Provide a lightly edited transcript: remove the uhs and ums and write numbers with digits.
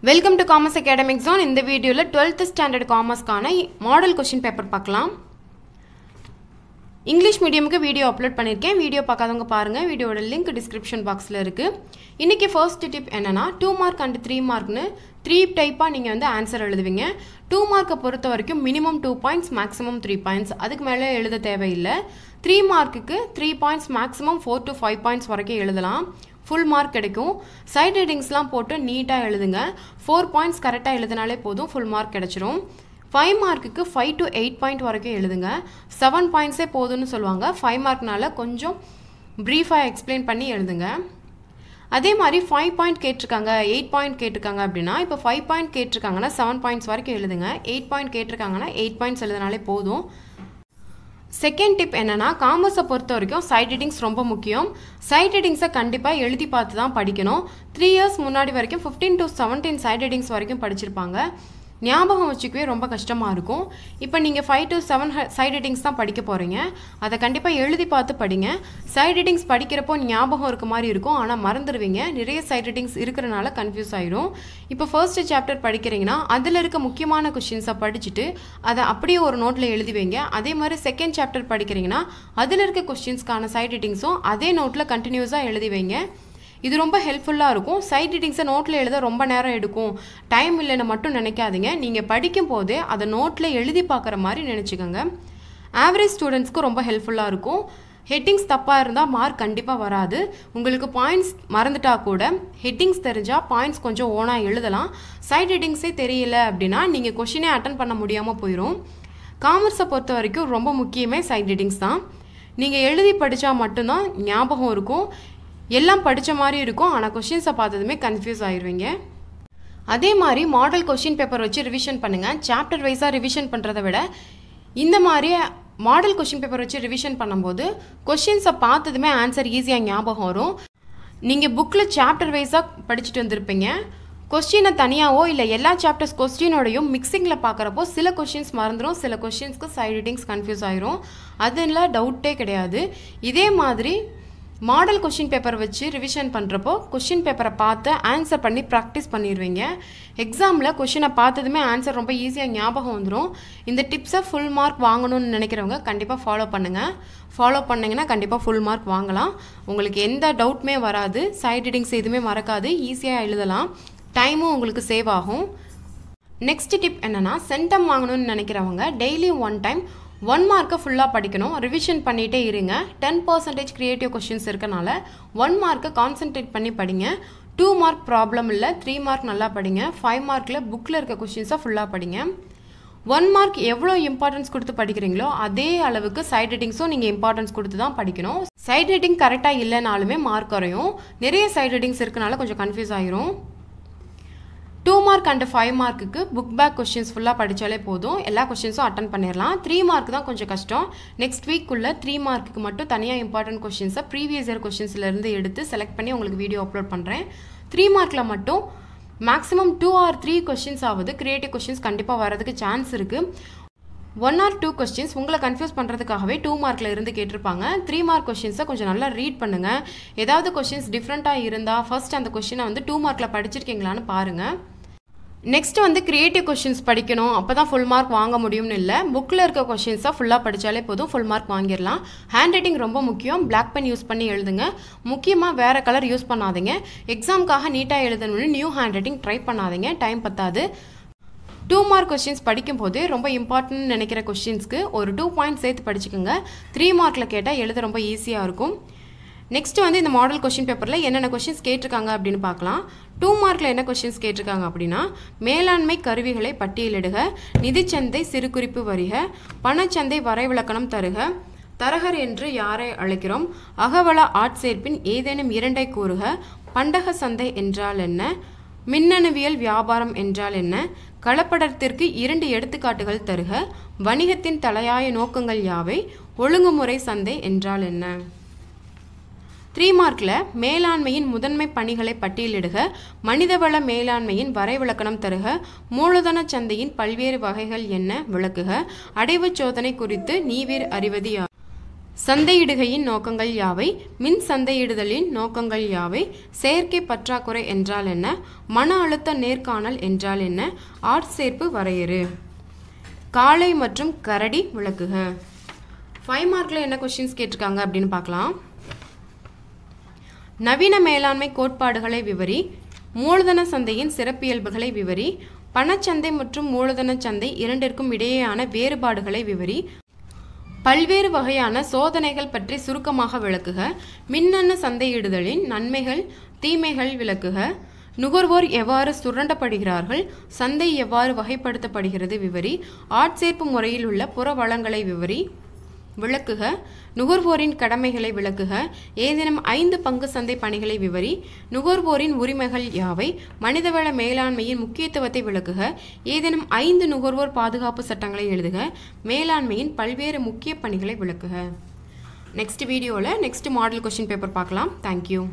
Welcome to Commerce Academic Zone. In the video, 12th Standard Commerce model question paper பார்க்கலாம். English medium க்கு video upload பண்ணிருக்கேன். Video பார்க்காதவங்க பாருங்க. வீடியோட link description பாக்ஸ்ல இருக்கு. இன்னைக்கு ஃபர்ஸ்ட் டிப் என்னன்னா 2 மார்க் and 3 மார்க்னு 3 டைப்பா நீங்க வந்து ஆன்சர் எழுதுவீங்க. 2 மார்க்க பொறுத்த வரைக்கும் மினிமம் 2 பாயிண்ட்ஸ் மேக்ஸिमम 3 பாயிண்ட்ஸ். அதுக்கு மேல எழுத தேவையில்லை. 3 மார்க்குக்கு 3 பாயிண்ட்ஸ் மேக்ஸिमम 4 to 5 பாயிண்ட்ஸ் வரைக்கும் எழுதலாம். full mark கிடைக்கும். side headingsலாம் போட்டு நீட்டா எழுதுங்க. 4 பாயிண்ட்ஸ் கரெக்ட்டா எழுதினாலே போதும் full mark கிடைச்சிரும். 5 மார்க்குக்கு 5 to 8 பாயிண்ட் வரைக்கும் எழுதுங்க. 7 பாயிண்ட்ஸே போதும்னு சொல்வாங்க. 5 மார்க்னால கொஞ்சம் பிரீஃபா எக்ஸ்பிளைன் பண்ணி எழுதுங்க. அதே மாதிரி 5 பாயிண்ட் கேட்டிருக்காங்க 8 பாயிண்ட் கேட்டிருக்காங்க அப்படினா இப்போ 5 பாயிண்ட் கேட்டிருக்காங்கன்னா 7 பாயிண்ட்ஸ் வரைக்கும் எழுதுங்க. 8 பாயிண்ட் கேட்டிருக்காங்கன்னா 8 பாயிண்ட்ஸ் எழுதினாலே போதும். செகண்ட் டிப் என்னன்னா காமர்ஸை பொறுத்த வரைக்கும் சைட் ஹெட்டிங்ஸ் ரொம்ப முக்கியம். சைட் ஹெட்டிங்ஸை கண்டிப்பாக எழுதி பார்த்து தான் படிக்கணும். 3 இயர்ஸ் முன்னாடி வரைக்கும் 15 to 17 சைட் ஹெட்டிங்ஸ் வரைக்கும் படிச்சிருப்பாங்க. ஞாபகம் வச்சுக்கவே ரொம்ப கஷ்டமாக இருக்கும். இப்போ நீங்கள் 5 to 7 சைட் ஹெட்டிங்ஸ் தான் படிக்க போகிறீங்க. அதை கண்டிப்பாக எழுதி பார்த்து படிங்க. சைட் ஹெட்டிங்ஸ் படிக்கிறப்போ ஞாபகம் இருக்க மாதிரி இருக்கும், ஆனால் மறந்துடுவீங்க. நிறைய சைட் ஹெட்டிங்ஸ் இருக்கிறனால கன்ஃபியூஸ் ஆயிடும். இப்போ ஃபர்ஸ்ட் சாப்டர் படிக்கிறீங்கன்னா அதில் இருக்க முக்கியமான கொஷின்ஸை படிச்சுட்டு அதை அப்படியே ஒரு நோட்டில் எழுதி வைங்க. அதே மாதிரி செகண்ட் சாப்டர் படிக்கிறீங்கன்னா அதில் இருக்க கொஸ்டின்ஸ்க்கான சைட் ஹெட்டிங்ஸும் அதே நோட்டில் கண்டினியூஸாக எழுதி வைங்க. இது ரொம்ப ஹெல்ப்ஃபுல்லாக இருக்கும். சைட் ஹெட்டிங்ஸை நோட்டில் எழுத ரொம்ப நேரம் எடுக்கும், டைம் இல்லைன்னு மட்டும் நினைக்காதீங்க. நீங்கள் படிக்கும் போதே அதை நோட்டில் எழுதி பார்க்குற மாதிரி நினச்சிக்கோங்க. ஆவரேஜ் ஸ்டூடெண்ட்ஸ்க்கு ரொம்ப ஹெல்ப்ஃபுல்லாக இருக்கும். ஹெட்டிங்ஸ் தப்பாக இருந்தால் மார்க் கண்டிப்பாக வராது. உங்களுக்கு பாயிண்ட்ஸ் மறந்துட்டா கூட ஹெட்டிங்ஸ் தெரிஞ்சால் பாயிண்ட்ஸ் கொஞ்சம் ஓனாக எழுதலாம். சைட் ஹெட்டிங்ஸே தெரியல அப்படின்னா நீங்கள் கொஷினே அட்டன் பண்ண முடியாமல் போயிடும். காமர்ஸை பொறுத்த வரைக்கும் ரொம்ப முக்கியமே சைட் ஹெட்டிங்ஸ் தான். நீங்கள் எழுதி படித்தா மட்டும்தான் ஞாபகம் இருக்கும். எல்லாம் படித்த மாதிரி இருக்கும், ஆனால் கொஷின்ஸை பார்த்ததுமே கன்ஃபியூஸ் ஆயிடுவீங்க. அதே மாதிரி மாடல் கொஷின் பேப்பர் வச்சு ரிவிஷன் பண்ணுங்கள். சாப்டர் வைஸாக ரிவிஷன் பண்ணுறதை விட இந்த மாதிரி மாடல் கொஷின் பேப்பர் வச்சு ரிவிஷன் பண்ணும்போது கொஷின்ஸை பார்த்ததுமே ஆன்சர் ஈஸியாக ஞாபகம் வரும். நீங்கள் புக்கில் சாப்டர் வைஸாக படிச்சுட்டு வந்திருப்பீங்க. கொஸ்டினை தனியாகவோ இல்லை எல்லா சாப்டர்ஸ் கொஸ்டினோடையும் மிக்சிங்கில் பார்க்குறப்போ சில கொஷின்ஸ் மறந்துடும், சில கொஷின்ஸ்க்கு சைட் ஹெட்டிங்ஸ் கன்ஃபியூஸ் ஆயிரும். அதெல்லாம் டவுட்டே கிடையாது. இதே மாதிரி மாடல் கொஷின் பேப்பர் வச்சு ரிவிஷன் பண்ணுறப்போ கொஷின் பேப்பரை பார்த்து ஆன்சர் பண்ணி ப்ராக்டிஸ் பண்ணிடுவீங்க. எக்ஸாமில் கொஷினை பார்த்ததுமே ஆன்சர் ரொம்ப ஈஸியாக ஞாபகம் வந்துடும். இந்த டிப்ஸை ஃபுல் மார்க் வாங்கணும்னு நினைக்கிறவங்க கண்டிப்பாக ஃபாலோ பண்ணுங்கள். ஃபாலோ பண்ணிங்கன்னா கண்டிப்பாக ஃபுல் மார்க் வாங்கலாம். உங்களுக்கு எந்த டவுட்டுமே வராது, சைட் ஹெட்டிங்ஸ் எதுவுமே மறக்காது, ஈஸியாக எழுதலாம், டைமும் உங்களுக்கு சேவ் ஆகும். நெக்ஸ்ட் டிப் என்னென்னா சென்டம் வாங்கணும்னு நினைக்கிறவங்க டெய்லி 1 டைம் 1 மார்க்கை ஃபுல்லாக படிக்கணும். ரிவிஷன் பண்ணிகிட்டே இருங்க. 10% கிரியேட்டிவ் கொஷின்ஸ் இருக்கனால 1 மார்க்கை கான்சென்ட்ரேட் பண்ணி படிங்க. 2 மார்க் ப்ராப்ளம் இல்லை, 3 மார்க் நல்லா படிங்க. 5 மார்க்கில் புக்கில் இருக்க கொஷின்ஸை ஃபுல்லாக படிங்க. 1 மார்க் எவ்வளோ இம்பார்ட்டன்ஸ் கொடுத்து படிக்கிறீங்களோ அதே அளவுக்கு சைட் ஹெட்டிங்ஸும் நீங்கள் இம்பார்ட்டன்ஸ் கொடுத்து தான் படிக்கணும். சைட் ஹெட்டிங் கரெக்டாக இல்லைனாலுமே மார்க் குறையும். நிறைய சைட் ஹெட்டிங்ஸ் இருக்கனால கொஞ்சம் கன்ஃபியூஸ் ஆயிரும். 2 மார்க் அண்ட் 5 மார்க்குக்கு புக் பேக் கொஷின்ஸ் ஃபுல்லாக படித்தாலே போதும், எல்லா கொஷின்ஸும் அட்டன் பண்ணிடலாம். 3 மார்க் தான் கொஞ்சம் கஷ்டம். நெக்ஸ்ட் வீக்குள்ளே 3 மார்க்குக்கு மட்டும் தனியாக இம்பார்ட்டன்ட் கொஷின்ஸை ப்ரீவியஸ் இயர் கொஷின்ஸ்லேருந்து எடுத்து செலக்ட் பண்ணி உங்களுக்கு வீடியோ அப்லோட் பண்ணுறேன். 3 மார்க்கில் மட்டும் மேக்ஸிமம் 2 or 3 கொஷின்ஸ் ஆகுது கிரியேட்டிவ் கொஷின்ஸ் கண்டிப்பாக வரதுக்கு சான்ஸ் இருக்குது. 1 or 2 கொஸ்டின்ஸ் உங்களை கன்ஃபியூஸ் பண்ணுறதுக்காகவே 2 மார்க்கில் இருந்து கேட்டிருப்பாங்க. 3 மார்க் கொஷின்ஸை கொஞ்சம் நல்லா ரீட் பண்ணுங்கள். ஏதாவது கொஷின்ஸ் டிஃப்ரெண்ட்டாக இருந்தால் ஃபர்ஸ்ட் அந்த கொஷினை வந்து 2 மார்க்கில் படிச்சிருக்கீங்களான்னு பாருங்கள். நெக்ஸ்ட் வந்து கிரியேட்டிவ் கொஷின்ஸ் படிக்கணும், அப்போ தான் ஃபுல் மார்க் வாங்க முடியும்னு இல்லை. புக்கில் இருக்க கொஷின்ஸாக ஃபுல்லாக படித்தாலே போதும், ஃபுல் மார்க் வாங்கிடலாம். ஹேண்ட் ரைட்டிங் ரொம்ப முக்கியம். பிளாக் பென் யூஸ் பண்ணி எழுதுங்க. முக்கியமாக வேறு கலர் யூஸ் பண்ணாதீங்க. எக்ஸாமுக்காக நீட்டாக எழுதணும்னு நியூ ஹேண்ட் ரைட்டிங் ட்ரை பண்ணாதீங்க, டைம் பத்தாது. 2 மார்க் கொஸ்டின்ஸ் படிக்கும்போது ரொம்ப இம்பார்ட்டன்ட் நினைக்கிற கொஸ்டின்ஸ்க்கு ஒரு 2 பாயிண்ட் சேர்த்து படிச்சுக்கோங்க. 3 மார்க்கில் கேட்டால் எழுத ரொம்ப ஈஸியாக இருக்கும். நெக்ஸ்ட் வந்து இந்த மாடல் கொஷின் பேப்பரில் என்னென்ன கொஷின்ஸ் கேட்டிருக்காங்க அப்படின்னு பார்க்கலாம். 2 மார்க்கில் என்ன கொஷின்ஸ் கேட்டிருக்காங்க அப்படின்னா மேலாண்மை கருவிகளை பட்டியலிடுக, நிதிச்சந்தை சிறு குறிப்பு வரிக, பணச்சந்தை வரைவிலக்கணம் தருக, தரகர் என்று யாரை அழைக்கிறோம், அகவள ஆட்சேர்ப்பின் ஏதேனும் 2ஐ கூறுக, பண்டக சந்தை என்றால் என்ன, மின்னணுவியல் வியாபாரம் என்றால் என்ன, கலப்படத்திற்கு 2 எடுத்துக்காட்டுகள் தருக, வணிகத்தின் தலையாய நோக்கங்கள் யாவை, ஒழுங்குமுறை சந்தை என்றால் என்ன. 3 மார்க்கில் மேலாண்மையின் முதன்மை பணிகளை பட்டியலிடுக, மனிதவள மேலாண்மையின் வரைவிலக்கணம் தருக, மூலதன சந்தையின் பல்வேறு வகைகள் என்ன விளக்குக, அடைவு சோதனை குறித்து நீவீர் அறிவது யார். சந்தையிடுகையின் நோக்கங்கள் யாவை? மின் சந்தையிடுதலின் நோக்கங்கள் யாவை? செயற்கை பற்றாக்குறை என்றால் என்ன? மன அழுத்த நேர்காணல் என்றால் என்ன? ஆட்சேர்ப்பு வரையறு. காளை மற்றும் கரடி விளக்குக. 5 மார்க்கில் என்ன கொஸ்டின்ஸ் கேட்டிருக்காங்க அப்படின்னு பார்க்கலாம். நவீன மேலாண்மை கோட்பாடுகளை விவரி. மூலதன சந்தையின் சிறப்பியல்புகளை விவரி. பணச்சந்தை மற்றும் மூலதன சந்தை இரண்டிற்கும் இடையேயான வேறுபாடுகளை விவரி. பல்வேறு வகையான சோதனைகள் பற்றி சுருக்கமாக விளக்குக. மின்னணு சந்தையிடுதலின் நன்மைகள் தீமைகள் விளக்குக. நுகர்வோர் எவ்வாறு சுரண்டப்படுகிறார்கள்? சந்தை எவ்வாறு வகைப்படுத்தப்படுகிறது விவரி. ஆட்சேர்ப்பு முறையில் உள்ள புற வளங்களை விளக்குக. நுகர்வோரின் கடமைகளை விளக்குக. ஏதேனும் 5 பங்கு சந்தை பணிகளை விவரி. நுகர்வோரின் உரிமைகள் யாவை? மனிதவள மேலாண்மையின் முக்கியத்துவத்தை விளக்குக. ஏதேனும் 5 நுகர்வோர் பாதுகாப்பு சட்டங்களை எழுதுக. மேலாண்மையின் பல்வேறு முக்கிய பணிகளை விளக்குக. நெக்ஸ்ட் வீடியோவில் நெக்ஸ்ட் மாடல் கொஸ்டின் பேப்பர் பார்க்கலாம். தேங்க்யூ.